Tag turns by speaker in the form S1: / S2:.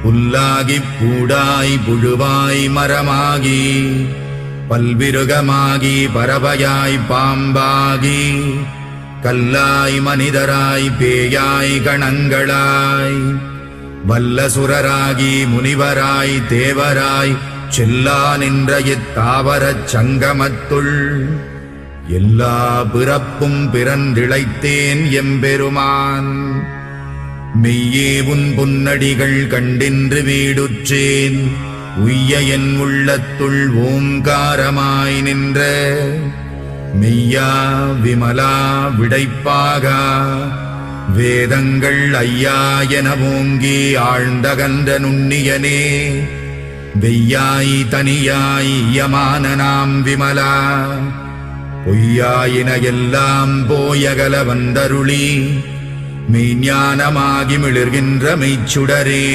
S1: புல்லாகிப் பூடாய் புழுவாய் மரமாகி பல்விருகமாகி பறவையாய் பாம்பாகி கல்லாய் மனிதராய் பேயாய் கணங்களாய் வல்லசுரராகி முனிவராய் தேவராய் செல்லா நின்ற இத்தாவரச் சங்கமத்துள் எல்லா பிறப்பும் பிறந்திழைத்தேன் எம்பெருமான். மெய்யே உன் பொன்னடிகள் கண்டின்று வீடுற்றேன் உய்ய என் உள்ளத்துள் ஓங்காரமாய் நின்ற மெய்யா விமலா விடைப்பாகா வேதங்கள் ஐயா என ஓங்கி ஆழ்ந்தகன்ற நுண்ணியனே வெய்யாய் தனியாய் யமான நாம் விமலா பொய்யாயின எல்லாம் போயகல வந்தருளி மெய்ஞானமாகி மிளிர்கின்ற மெய்ச்சுடரே